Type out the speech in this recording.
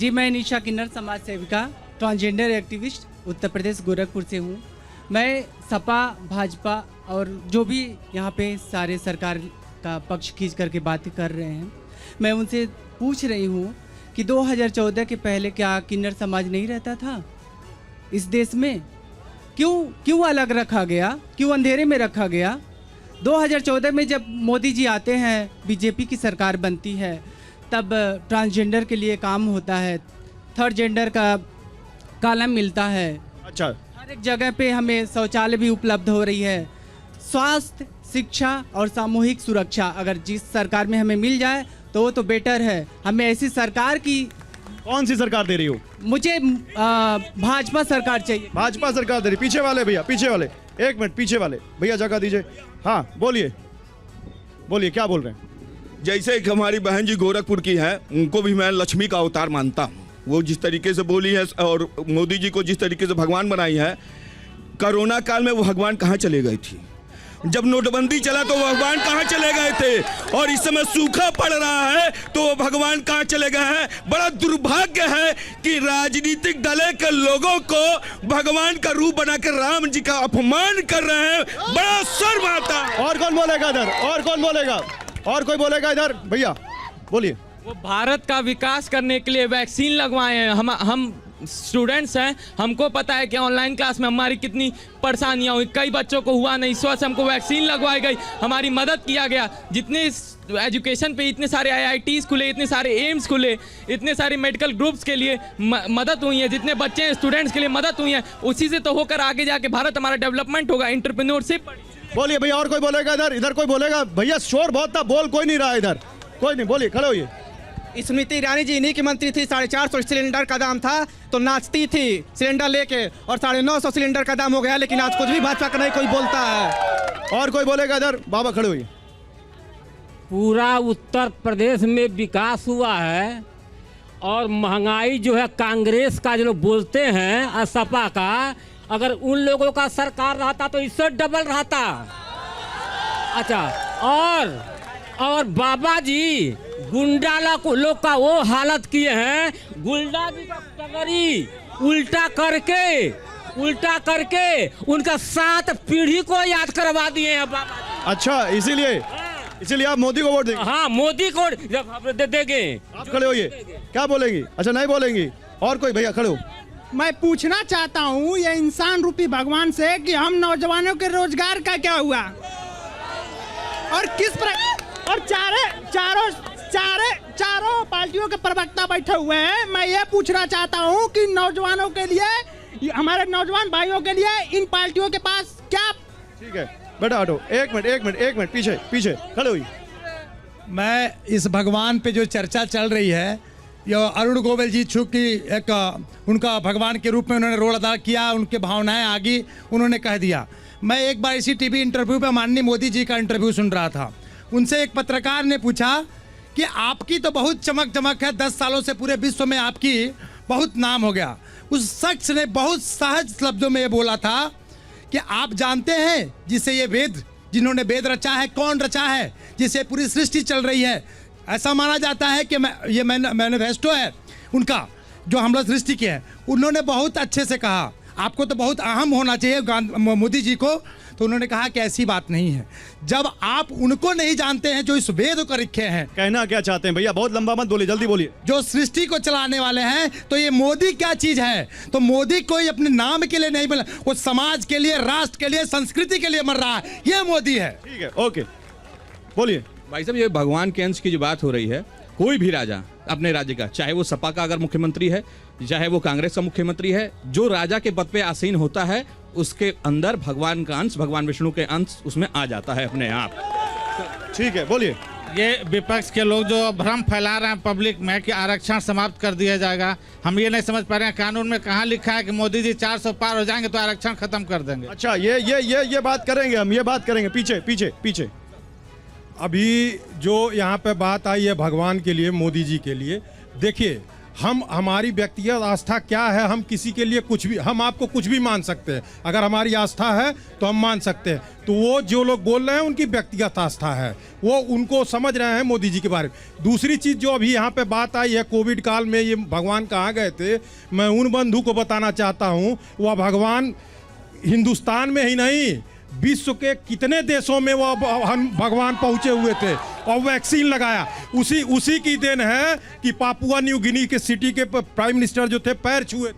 जी, मैं निशा किन्नर, समाज सेविका, ट्रांसजेंडर एक्टिविस्ट, उत्तर प्रदेश गोरखपुर से हूँ। मैं सपा, भाजपा और जो भी यहाँ पे सारे सरकार का पक्ष खींच करके बातें कर रहे हैं, मैं उनसे पूछ रही हूँ कि 2014 के पहले क्या किन्नर समाज नहीं रहता था इस देश में? क्यों अलग रखा गया? क्यों अंधेरे में रखा गया? 2014 में जब मोदी जी आते हैं, बीजेपी की सरकार बनती है, तब ट्रांसजेंडर के लिए काम होता है, थर्ड जेंडर का कॉलम मिलता है। अच्छा, हर एक जगह पे हमें शौचालय भी उपलब्ध हो रही है। स्वास्थ्य, शिक्षा और सामूहिक सुरक्षा अगर जिस सरकार में हमें मिल जाए तो वो तो बेटर है। हमें ऐसी सरकार की। कौन सी सरकार दे रही हो? मुझे भाजपा सरकार चाहिए। भाजपा सरकार दे रही। पीछे वाले भैया, पीछे वाले, एक मिनट, पीछे वाले भैया जगह दीजिए। हाँ, बोलिए बोलिए, क्या बोल रहे हैं? जैसे एक हमारी बहन जी गोरखपुर की है, उनको भी मैं लक्ष्मी का अवतार मानता हूँ। वो जिस तरीके से बोली है और मोदी जी को जिस तरीके से भगवान बनाई है, कोरोना काल में वो भगवान कहाँ चले गई थी? जब नोटबंदी चला तो भगवान कहाँ चले गए थे? और इस समय सूखा पड़ रहा है तो वो भगवान कहाँ चले गए हैं? बड़ा दुर्भाग्य है कि राजनीतिक दल के लोगों को भगवान का रूप बनाकर राम जी का अपमान कर रहे हैं। बड़ा शर्म आता है। और कौन बोलेगा इधर? और कौन बोलेगा? और कोई बोलेगा इधर? भैया बोलिए। वो भारत का विकास करने के लिए वैक्सीन लगवाए हैं। हम स्टूडेंट्स हैं, हमको पता है कि ऑनलाइन क्लास में हमारी कितनी परेशानियां हुई। कई बच्चों को हुआ नहीं, इस वजह से हमको वैक्सीन लगवाई गई, हमारी मदद किया गया। जितने एजुकेशन पे इतने सारे IITs खुले, इतने सारे एम्स खुले, इतने सारे मेडिकल ग्रुप्स के लिए मदद हुई है, जितने बच्चे हैं स्टूडेंट्स के लिए मदद हुई है। उसी से तो होकर आगे जाके भारत हमारा डेवलपमेंट होगा। एंटरप्रेन्योरशिप। बोलिए भैया। और कोई बोलेगा इधर? इधर कोई बोलेगा? भैया शोर बहुत था, बोल कोई नहीं रहा इधर, कोई नहीं। बोलिए, खड़े होइए। स्मृति ईरानी जी इन्हीं की मंत्री थी। 450 सिलेंडर का दाम था तो नाचती थी सिलेंडर लेके, और 950 सिलेंडर का दाम हो गया, लेकिन आज कुछ भी भाजपा का नहीं कोई बोलता है। और कोई बोलेगा इधर? बाबा खड़े होइए। पूरा उत्तर प्रदेश में विकास हुआ है और महंगाई जो है कांग्रेस का जो लोग बोलते हैं और सपा का, अगर उन लोगों का सरकार रहता तो इससे डबल रहता। अच्छा, और बाबा जी गुंडा लोग का वो हालत किए हैं, गुंडा जी का टगरी उल्टा करके उनका 7 पीढ़ी को याद करवा दिए हैं बाबा जी। अच्छा, इसीलिए आप मोदी को वोट देंगे? हाँ, मोदी को देंगे। आप खड़े होइए। क्या बोलेंगी? अच्छा, नहीं बोलेंगी। और कोई भैया खड़े हो। मैं पूछना चाहता हूँ ये इंसान रूपी भगवान से कि हम नौजवानों के रोजगार का क्या हुआ, और किस और चारों पार्टियों के प्रवक्ता बैठे हुए हैं। मैं ये पूछना चाहता हूँ कि नौजवानों के लिए, हमारे नौजवान भाइयों के लिए इन पार्टियों के पास क्या? ठीक है बेटा, हटो। एक मिनट, पीछे खड़े हुई। मैं इस भगवान पे जो चर्चा चल रही है, ये अरुण गोविल जी चूंकि एक उनका भगवान के रूप में उन्होंने रोल अदा किया, उनके भावनाएं आगी, उन्होंने कह दिया। मैं एक बार इसी टीवी इंटरव्यू पे माननीय मोदी जी का इंटरव्यू सुन रहा था। उनसे एक पत्रकार ने पूछा कि आपकी तो बहुत चमक है, 10 सालों से पूरे विश्व में आपकी बहुत नाम हो गया। उस शख्स ने बहुत सहज शब्दों में ये बोला था कि आप जानते हैं जिन्होंने वेद रचा है, कौन रचा है? जिसे पूरी सृष्टि चल रही है। ऐसा माना जाता है कि ये मैनिफेस्टो है उनका जो हम लोग सृष्टि के हैं। उन्होंने बहुत अच्छे से कहा, आपको तो बहुत अहम होना चाहिए मोदी जी को। तो उन्होंने कहा कि ऐसी बात नहीं है। जब आप उनको नहीं जानते हैं जो इस वेद को लिखे हैं। कहना क्या चाहते हैं भैया? बहुत लंबा मत बोलिए, जल्दी बोलिए। जो सृष्टि को चलाने वाले हैं, तो ये मोदी क्या चीज है? तो मोदी कोई अपने नाम के लिए नहीं बोला, वो समाज के लिए, राष्ट्र के लिए, संस्कृति के लिए मर रहा है। ये मोदी है। ठीक है, ओके, बोलिए। भाई साहब, ये भगवान के अंश की जो बात हो रही है, कोई भी राजा अपने राज्य का, चाहे वो सपा का अगर मुख्यमंत्री है, चाहे वो कांग्रेस का मुख्यमंत्री है, जो राजा के पद पे आसीन होता है उसके अंदर भगवान का अंश, भगवान विष्णु के अंश उसमें आ जाता है अपने आप। ठीक है, बोलिए। ये विपक्ष के लोग जो भ्रम फैला रहे हैं पब्लिक में कि आरक्षण समाप्त कर दिया जाएगा, हम ये नहीं समझ पा रहे हैं कानून में कहाँ लिखा है कि मोदी जी 400 पार हो जाएंगे तो आरक्षण खत्म कर देंगे। अच्छा, ये बात करेंगे हम, ये बात करेंगे। पीछे अभी जो यहाँ पे बात आई है भगवान के लिए, मोदी जी के लिए, देखिए हम हमारी व्यक्तिगत आस्था क्या है, हम किसी के लिए कुछ भी, हम आपको कुछ भी मान सकते हैं। अगर हमारी आस्था है तो हम मान सकते हैं। तो वो जो लोग बोल रहे हैं उनकी व्यक्तिगत आस्था है, वो उनको समझ रहे हैं मोदी जी के बारे में। दूसरी चीज़ जो अभी यहाँ पे बात आई है, कोविड काल में ये भगवान कहाँ गए थे, मैं उन बंधु को बताना चाहता हूँ, वह भगवान हिंदुस्तान में ही नहीं विश्व के कितने देशों में वो भगवान पहुंचे हुए थे और वैक्सीन लगाया। उसी की देन है कि पापुआ न्यू गिनी के सिटी के प्राइम मिनिस्टर जो थे पैर छुए।